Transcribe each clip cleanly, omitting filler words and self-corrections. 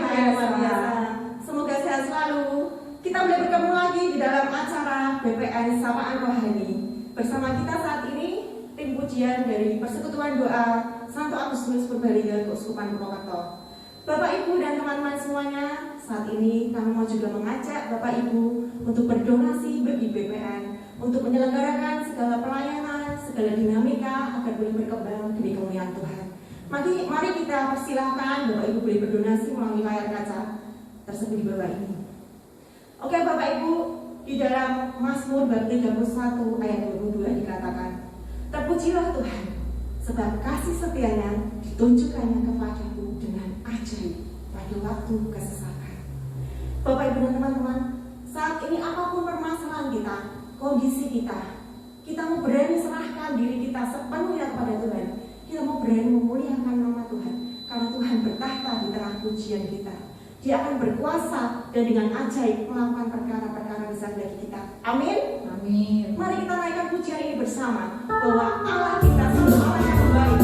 biasa. Semoga sehat selalu. Kita boleh bertemu lagi di dalam acara BPN Sapaan Rohani. Bersama kita saat ini tim pujian dari Persekutuan Doa Santo Agustinus Purbalingga Keuskupan Purwokerto. Bapak Ibu dan teman-teman semuanya, saat ini kami mau juga mengajak Bapak Ibu untuk berdonasi bagi BPN, untuk menyelenggarakan segala pelayanan, segala dinamika agar boleh berkembang demi kemuliaan Tuhan. Mari kita persilahkan Bapak Ibu boleh berdonasi melalui layar kaca tersebut di bawah ini. Oke Bapak Ibu, di dalam Mazmur bab 31 ayat 22 dikatakan, terpujilah Tuhan, sebab kasih setianya ditunjukkannya kepadaku dengan ajaib pada waktu kesesakan. Bapak Ibu dan teman-teman, saat ini apapun permasalahan kita, kondisi kita mau berani serahkan diri kita sepenuhnya kepada Tuhan. Kita mau berani memuliakan nama Tuhan, karena Tuhan bertahta di tengah pujian kita. Dia akan berkuasa dan dengan ajaib melakukan perkara-perkara besar bagi kita. Amin. Amin. Mari kita naikkan pujian ini bersama, bahwa Allah kita selalu Allah yang baik.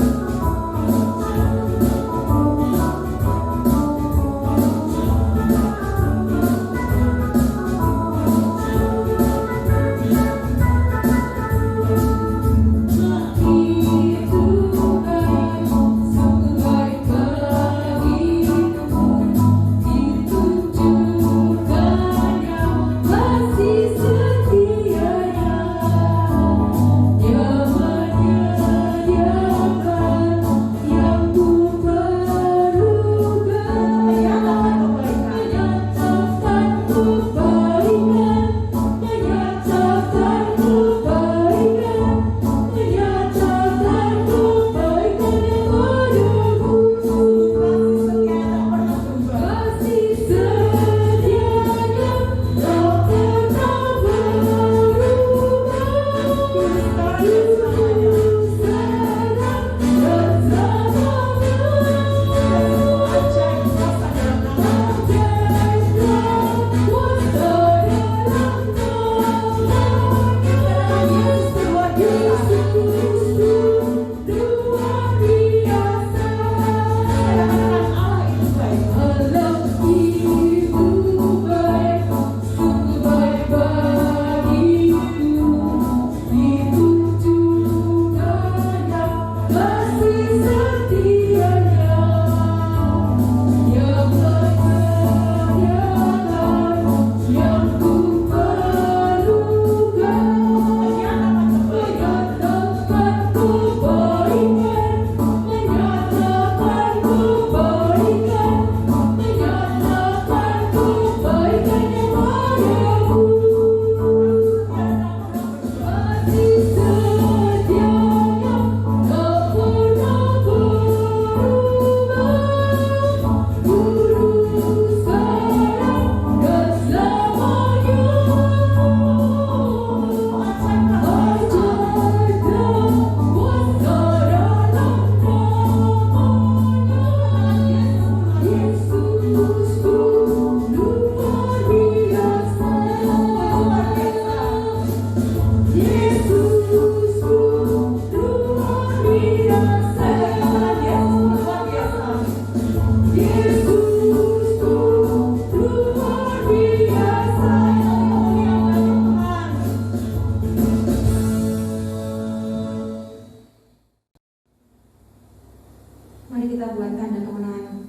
Mari kita buat tanda kemenangan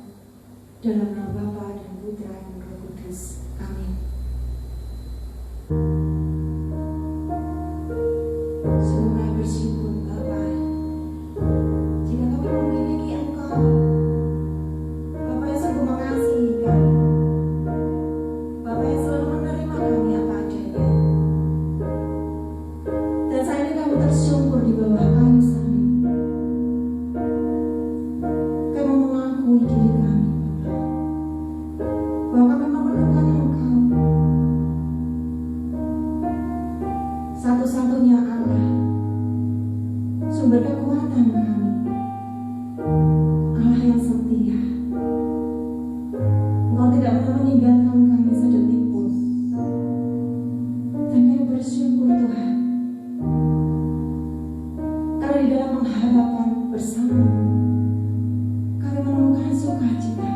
dalam nama Bapa dan Putra dan Roh Kudus. Amin. Sungguh bersyukur Bapa, jika kami memiliki Engkau, Bapa yang sungguh mengasihi kami, Bapa yang selalu menerima kami apa adanya. Dan saat ini kami tersungkur di bawah kayu salib. Diri kami, bahwa kami memerlukan Engkau, satu-satunya Allah, sumber kekuatan kami, Allah yang setia. Engkau tidak pernah meninggalkan kami sedetik pun, dan kami bersyukur Tuhan, karena di dalam pengharapan bersama kami menemukan sukacita,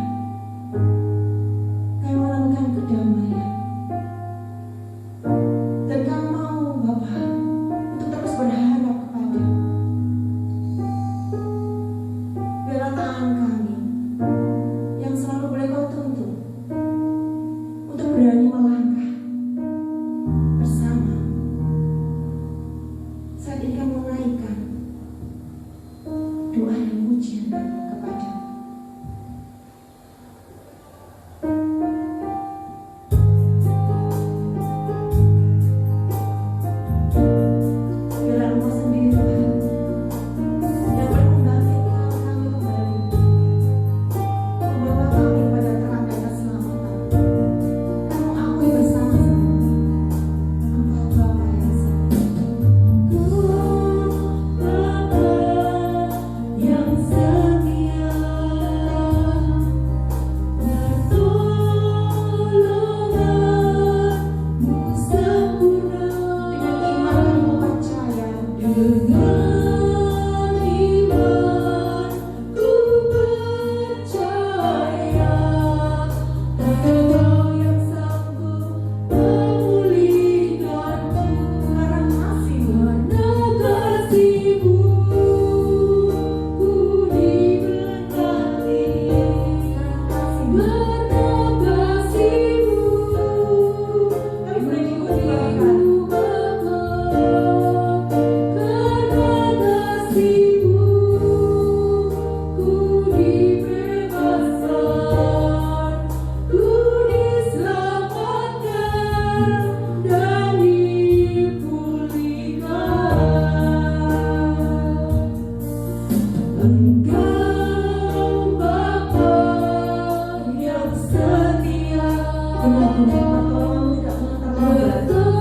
pertolonganmu tidak pernah terlambat.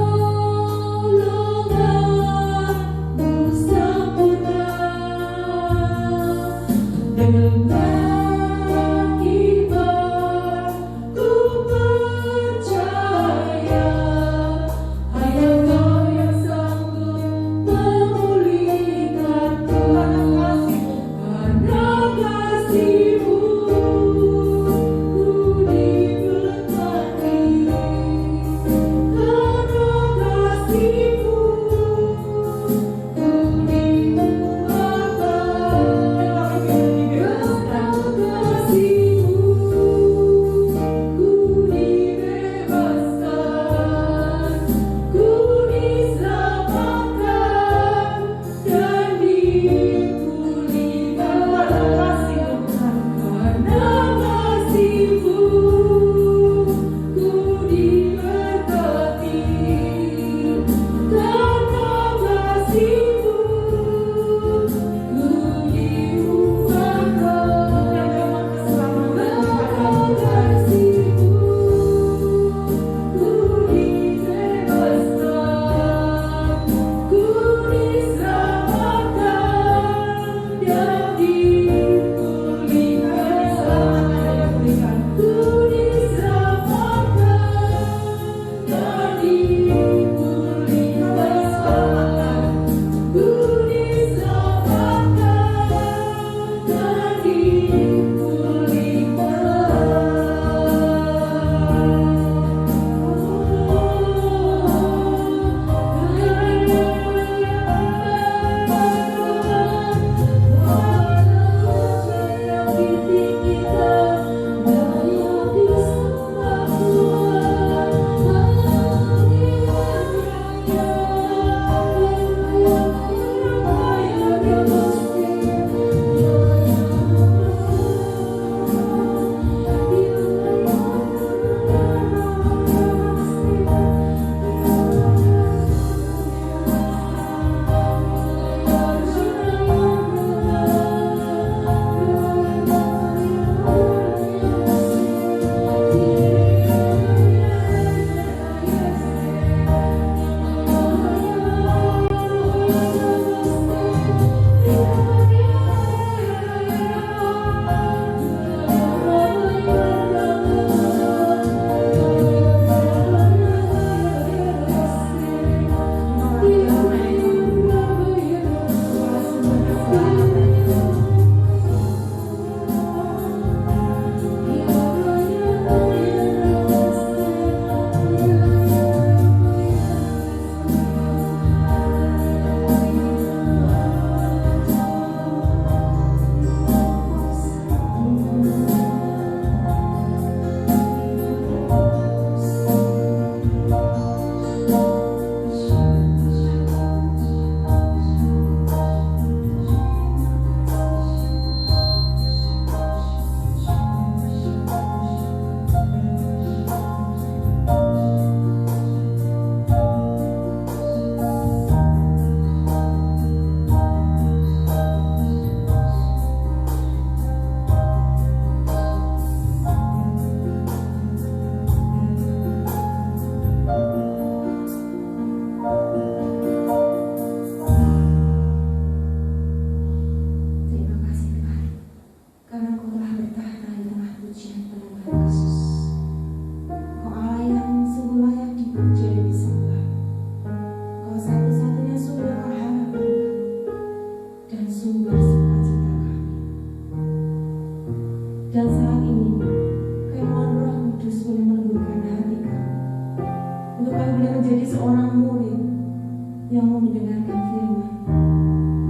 yang mau mendengarkan firman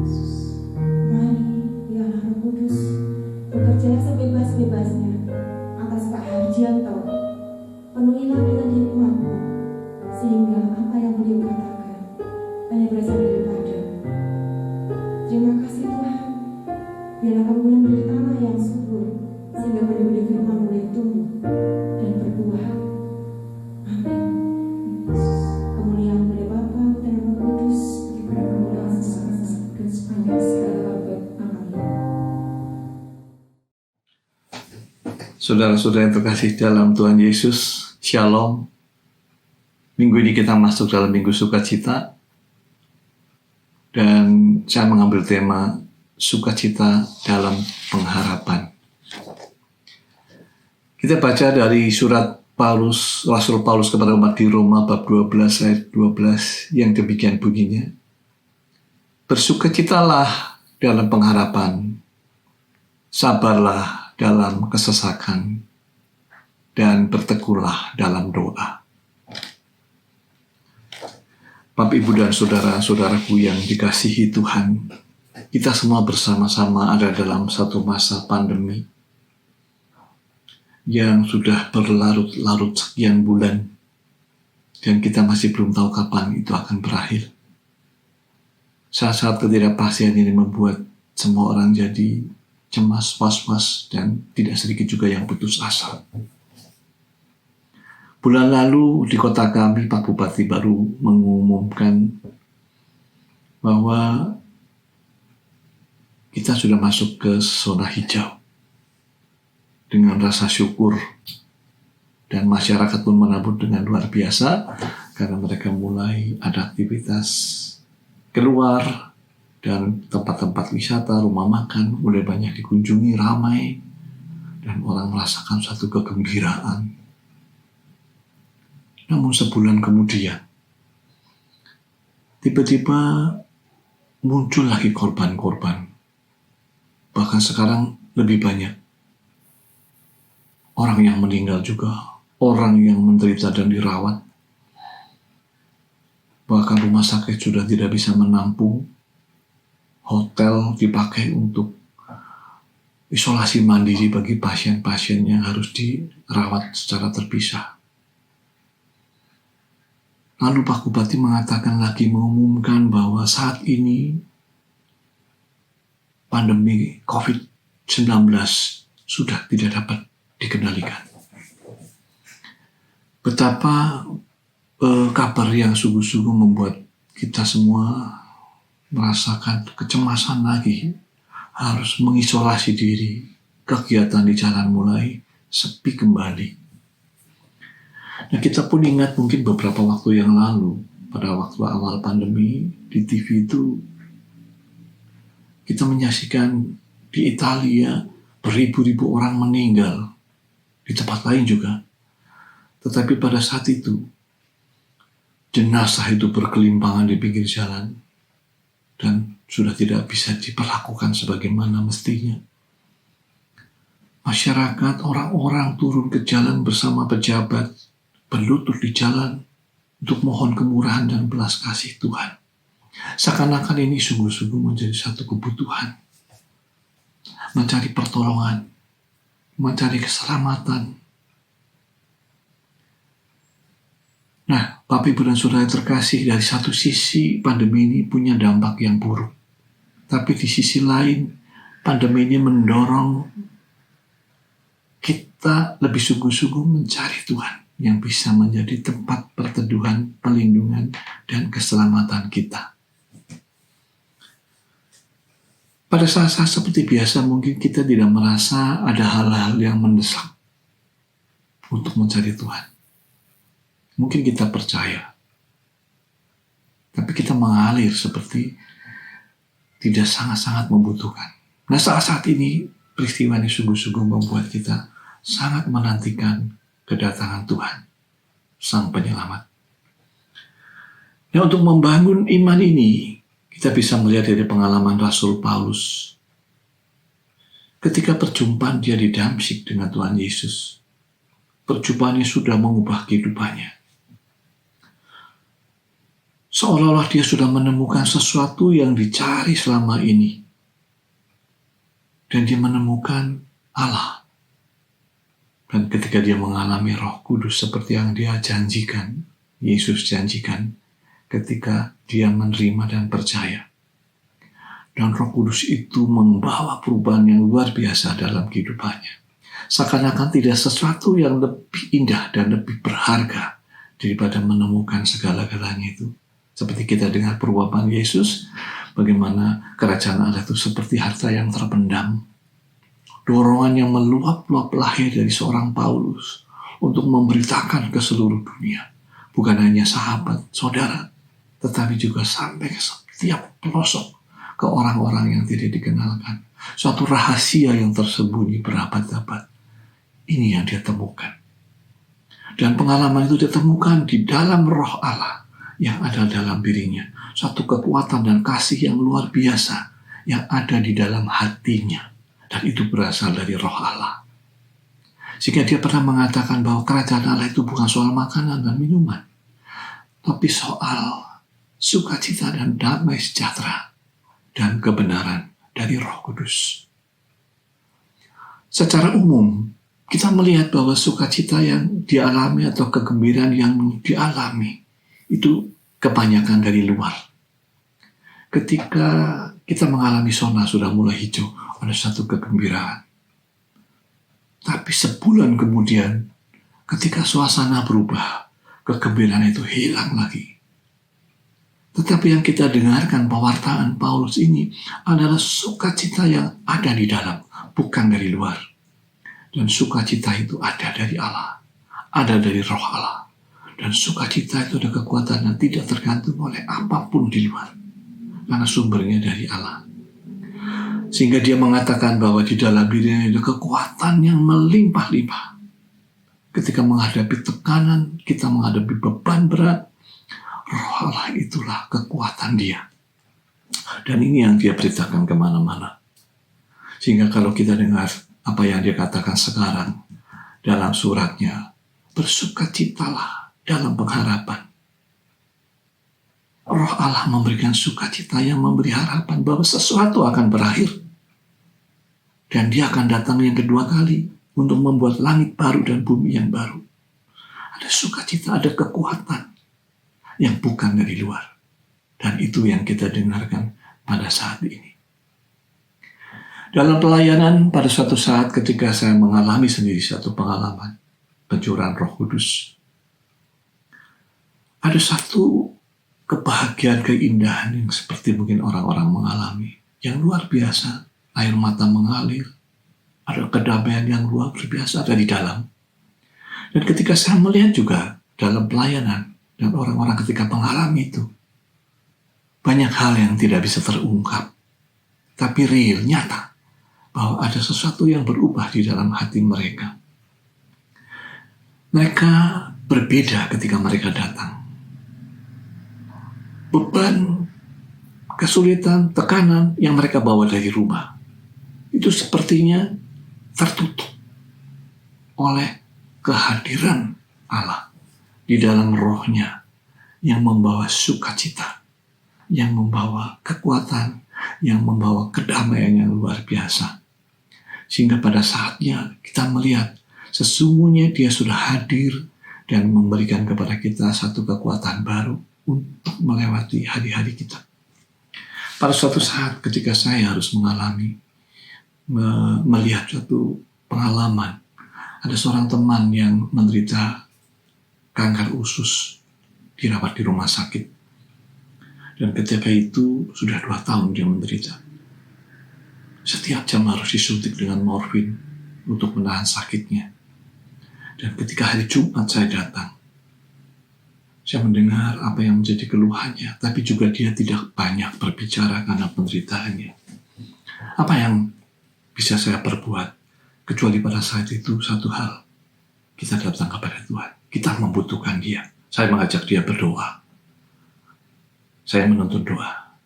Yesus. Mari biarlah Roh Kudus bekerja sebebas-bebasnya atas Pak Harjianto. Penuhilah dengan hikmat-Mu, sehingga apa yang beliau katakan hanya berasal daripada. Terima kasih Tuhan, biarlah Kami memberi tanah yang subur, sehingga benih-benih firman boleh tumbuh dan berbuah. Amin. Yesus, kemuliaan kepada Bapa dan Roh Kudus, kepada kemuliaan dan sepanjang segala abad. Amin. Saudara-saudara yang terkasih dalam Tuhan Yesus, Shalom. Minggu ini kita masuk dalam Minggu Sukacita. Dan saya mengambil tema Sukacita dalam Pengharapan. Kita baca dari surat Rasul Paulus kepada umat di Roma bab 12 ayat 12 yang demikian bunyinya. Bersukacitalah dalam pengharapan, sabarlah dalam kesesakan, dan bertekunlah dalam doa. Bapak, Ibu, dan saudara-saudaraku yang dikasihi Tuhan, kita semua bersama-sama ada dalam satu masa pandemi yang sudah berlarut-larut sekian bulan, dan kita masih belum tahu kapan itu akan berakhir. Saat-saat ketidakpastian ini membuat semua orang jadi cemas, was-was, dan tidak sedikit juga yang putus asa. Bulan lalu di kota kami, Pak Bupati baru mengumumkan bahwa kita sudah masuk ke zona hijau. Dengan rasa syukur, dan masyarakat pun menabur dengan luar biasa karena mereka mulai ada aktivitas keluar, dan tempat-tempat wisata, rumah makan mulai banyak dikunjungi, ramai, dan orang merasakan satu kegembiraan. Namun sebulan kemudian, tiba-tiba muncul lagi korban-korban. Bahkan sekarang lebih banyak. Orang yang meninggal juga, orang yang menderita dan dirawat. Bahkan rumah sakit sudah tidak bisa menampung. Hotel dipakai untuk isolasi mandiri bagi pasien-pasien yang harus dirawat secara terpisah. Lalu Pak Bupati mengumumkan bahwa saat ini pandemi COVID-19 sudah tidak dapat dikendalikan. Betapa kabar yang sungguh-sungguh membuat kita semua merasakan kecemasan lagi, harus mengisolasi diri, kegiatan di jalan mulai sepi kembali. Nah, kita pun ingat mungkin beberapa waktu yang lalu, pada waktu awal pandemi, di TV itu kita menyaksikan di Italia beribu-ribu orang meninggal, di tempat lain juga. Tetapi pada saat itu, jenazah itu berkelimpangan di pinggir jalan, dan sudah tidak bisa diperlakukan sebagaimana mestinya. Masyarakat, orang-orang turun ke jalan bersama pejabat, berlutut di jalan untuk mohon kemurahan dan belas kasih Tuhan. Seakan-akan ini sungguh-sungguh menjadi satu kebutuhan. Mencari pertolongan, mencari keselamatan. Nah, Bapak, Ibu, dan Saudara terkasih, dari satu sisi pandemi ini punya dampak yang buruk. Tapi di sisi lain, pandemi ini mendorong kita lebih sungguh-sungguh mencari Tuhan yang bisa menjadi tempat perteduhan, perlindungan, dan keselamatan kita. Pada saat-saat seperti biasa mungkin kita tidak merasa ada hal-hal yang mendesak untuk mencari Tuhan. Mungkin kita percaya, tapi kita mengalir seperti tidak sangat-sangat membutuhkan. Nah, saat-saat ini peristiwa ini sungguh-sungguh membuat kita sangat menantikan kedatangan Tuhan, Sang Penyelamat. Nah, untuk membangun iman ini, kita bisa melihat dari pengalaman Rasul Paulus. Ketika perjumpaan dia di Damsyik dengan Tuhan Yesus, perjumpaan ini sudah mengubah kehidupannya. Seolah-olah dia sudah menemukan sesuatu yang dicari selama ini. Dan dia menemukan Allah. Dan ketika dia mengalami Roh Kudus seperti yang dia janjikan, Yesus janjikan, ketika dia menerima dan percaya. Dan Roh Kudus itu membawa perubahan yang luar biasa dalam kehidupannya. Seakan-akan tidak sesuatu yang lebih indah dan lebih berharga daripada menemukan segala-galanya itu. Seperti kita dengar perubahan Yesus, bagaimana kerajaan Allah itu seperti harta yang terpendam. Dorongan yang meluap-luap lahir dari seorang Paulus. untuk memberitakan ke seluruh dunia. Bukan hanya sahabat, saudara, tetapi juga sampai ke setiap pelosok, ke orang-orang yang tidak dikenalkan. Suatu rahasia yang tersembunyi berabad-abad. Ini yang dia temukan. Dan pengalaman itu ditemukan di dalam roh Allah yang ada dalam dirinya. Suatu kekuatan dan kasih yang luar biasa yang ada di dalam hatinya. Dan itu berasal dari roh Allah. Sehingga dia pernah mengatakan bahwa kerajaan Allah itu bukan soal makanan dan minuman, tapi soal sukacita dan damai sejahtera dan kebenaran dari Roh Kudus. Secara umum, kita melihat bahwa sukacita yang dialami atau kegembiraan yang dialami itu kebanyakan dari luar. Ketika kita mengalami zona sudah mulai hijau, ada satu kegembiraan. Tapi sebulan kemudian, ketika suasana berubah, kegembiraan itu hilang lagi. Tetapi yang kita dengarkan pewartaan Paulus ini adalah sukacita yang ada di dalam, bukan dari luar. Dan sukacita itu ada dari Allah, ada dari roh Allah. Dan sukacita itu ada kekuatan yang tidak tergantung oleh apapun di luar. Karena sumbernya dari Allah. Sehingga dia mengatakan bahwa di dalam dirinya ada kekuatan yang melimpah-limpah. Ketika menghadapi tekanan, kita menghadapi beban berat, roh Allah itulah kekuatan dia. Dan ini yang dia beritakan kemana-mana. Sehingga kalau kita dengar apa yang dia katakan sekarang dalam suratnya, bersukacitalah dalam pengharapan. Roh Allah memberikan sukacita yang memberi harapan bahwa sesuatu akan berakhir. Dan dia akan datang yang kedua kali untuk membuat langit baru dan bumi yang baru. Ada sukacita, ada kekuatan yang bukan dari luar. Dan itu yang kita dengarkan pada saat ini. Dalam pelayanan pada suatu saat ketika saya mengalami sendiri satu pengalaman pencurahan Roh Kudus, ada satu kebahagiaan, keindahan yang seperti mungkin orang-orang mengalami, yang luar biasa. Air mata mengalir, ada kedamaian yang luar biasa ada di dalam. Dan ketika saya melihat juga dalam pelayanan dan orang-orang ketika mengalami itu, banyak hal yang tidak bisa terungkap, tapi real, nyata, bahwa ada sesuatu yang berubah di dalam hati mereka. Mereka berbeda ketika mereka datang. Beban, kesulitan, tekanan yang mereka bawa dari rumah itu sepertinya tertutup oleh kehadiran Allah di dalam rohnya yang membawa sukacita, yang membawa kekuatan, yang membawa kedamaian yang luar biasa. Sehingga pada saatnya kita melihat sesungguhnya dia sudah hadir dan memberikan kepada kita satu kekuatan baru untuk melewati hari-hari kita. Pada suatu saat ketika saya harus melihat suatu pengalaman, ada seorang teman yang menderita kanker usus, dirawat di rumah sakit. Dan ketika itu sudah 2 tahun dia menderita. Setiap jam harus disuntik dengan morfin untuk menahan sakitnya. Dan ketika hari Jumat saya datang, saya mendengar apa yang menjadi keluhannya, tapi juga dia tidak banyak berbicara karena penderitaannya. Apa yang bisa saya perbuat, kecuali pada saat itu satu hal, kita datang kepada Tuhan, kita membutuhkan dia. Saya mengajak dia berdoa, saya menuntun doa,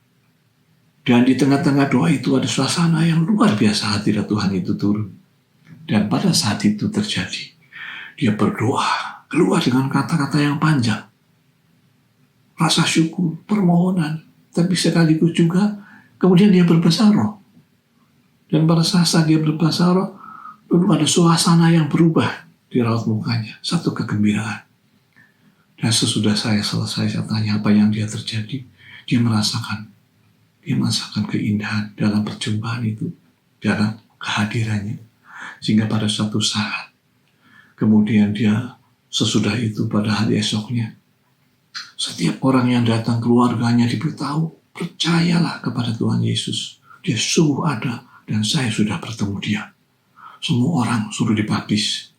dan di tengah-tengah doa itu ada suasana yang luar biasa, hadirat Tuhan itu turun. Dan pada saat itu terjadi, dia berdoa, keluar dengan kata-kata yang panjang, rasa syukur, permohonan, tapi sekaligus juga kemudian dia berbahasa roh. Dan pada saat dia berbahasa roh, lalu ada suasana yang berubah di raut mukanya, satu kegembiraan. Dan sesudah saya selesai, saya tanya apa yang dia terjadi, dia merasakan keindahan dalam perjumpaan itu, dalam kehadirannya. Sehingga pada suatu saat, kemudian dia sesudah itu pada hari esoknya, setiap orang yang datang keluarganya diberitahu, percayalah kepada Tuhan Yesus. Dia sungguh ada dan saya sudah bertemu dia. Semua orang suruh dipublish.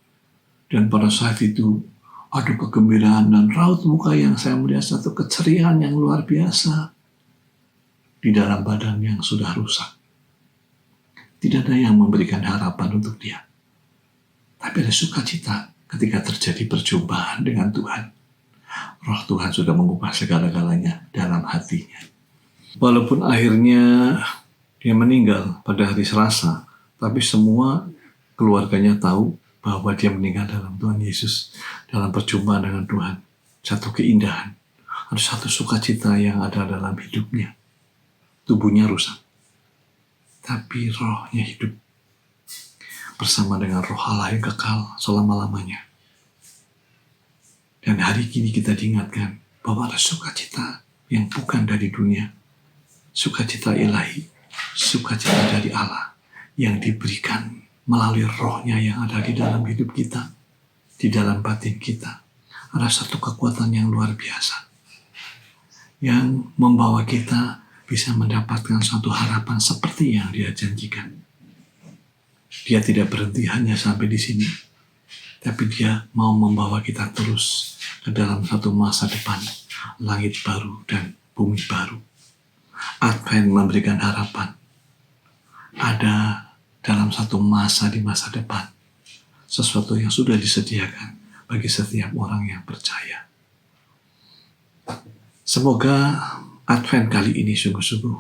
Dan pada saat itu ada kegembiraan dan raut muka yang saya melihat satu keceriaan yang luar biasa di dalam badan yang sudah rusak. Tidak ada yang memberikan harapan untuk dia. Tapi ada sukacita ketika terjadi perjumpaan dengan Tuhan. Roh Tuhan sudah mengubah segala-galanya dalam hatinya. Walaupun akhirnya dia meninggal pada hari Selasa, tapi semua keluarganya tahu bahwa dia meninggal dalam Tuhan Yesus, dalam perjumpaan dengan Tuhan. Satu keindahan, ada satu sukacita yang ada dalam hidupnya. Tubuhnya rusak, tapi rohnya hidup bersama dengan roh Allah yang kekal selama-lamanya. Dan hari ini kita diingatkan bahwa ada sukacita yang bukan dari dunia, sukacita ilahi, sukacita dari Allah yang diberikan melalui rohnya yang ada di dalam hidup kita, di dalam batin kita. Ada satu kekuatan yang luar biasa yang membawa kita bisa mendapatkan suatu harapan seperti yang dia janjikan. Dia tidak berhenti hanya sampai di sini, tapi dia mau membawa kita terus ke dalam satu masa depan, langit baru dan bumi baru. Advent memberikan harapan. Ada dalam satu masa di masa depan, sesuatu yang sudah disediakan bagi setiap orang yang percaya. Semoga Advent kali ini sungguh-sungguh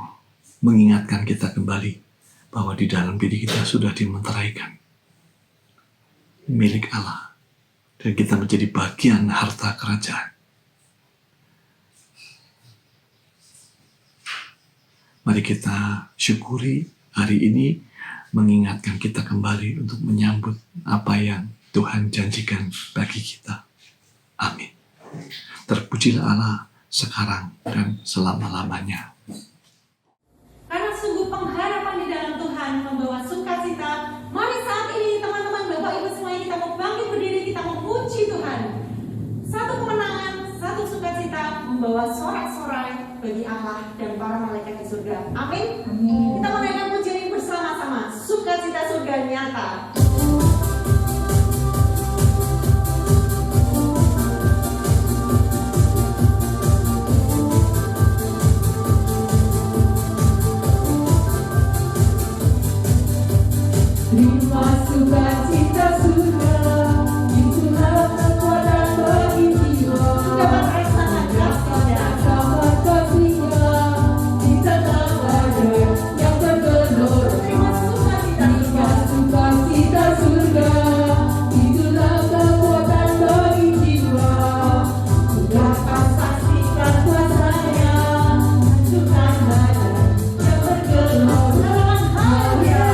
mengingatkan kita kembali bahwa di dalam diri kita sudah dimeteraikan milik Allah dan kita menjadi bagian harta kerajaan. Mari kita syukuri hari ini mengingatkan kita kembali untuk menyambut apa yang Tuhan janjikan bagi kita. Amin. Terpujilah Allah sekarang dan selama-lamanya. Karena sungguh pengharapan di dalam Tuhan membawa sukacita. Mari saat ini teman-teman, Bapak Ibu semuanya, kita mau bangkit berdiri, kita mau puji Tuhan. Satu kemenangan, satu sukacita membawa sorak-sorai bagi Allah dan para malaikat di surga. Amin. Amin. Kita menaikkan pujian ini bersama-sama. Sukacita surga nyata. Terima sukacita surga, itulah kekuatan bagi jiwa. Dapat rasakan kasih Sama kasihnya di tengah badai yang bergelora. Terima sukacita Terima sukacita surga, itulah kekuatan bagi jiwa. Dapat saksikan kuasanya, hancurkan badai yang bergelora. Haleluya.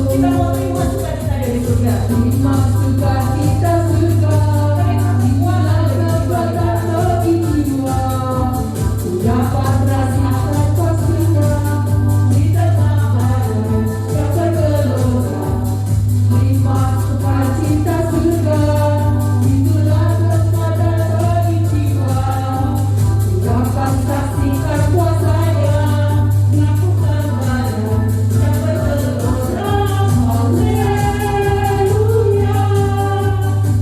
Kita mau terima sukacita dari surga. Terima sukacita surga, itulah kekuatan bagi jiwa. Dapat rasakan kasihnya di tengah badai yang bergelora. Terima sukacita surga, itulah kekuatan bagi jiwa. Dapat saksikan kuasanya, lakukan badai yang bergelora. Haleluya.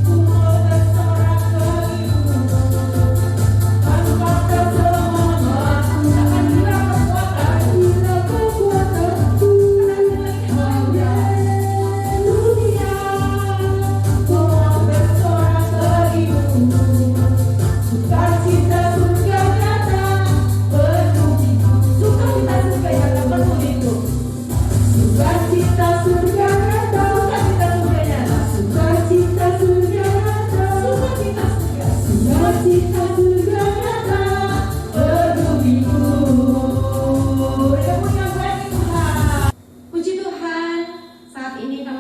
Semua bersorak bagimu. Tanpa semangat, akan hilang kekuatanku. Haleluya. Semua bersorak bagimu. Sukacita surga nyata penuhiku. Sukacita surga nyata penuhiku. Sukacita surga nyata. Sukacita surga nyata. Sukacita surga nyata. Sukacita surga nyata penuhiku. Yang punya bagi Tuhan. Puji Tuhan, saat ini kami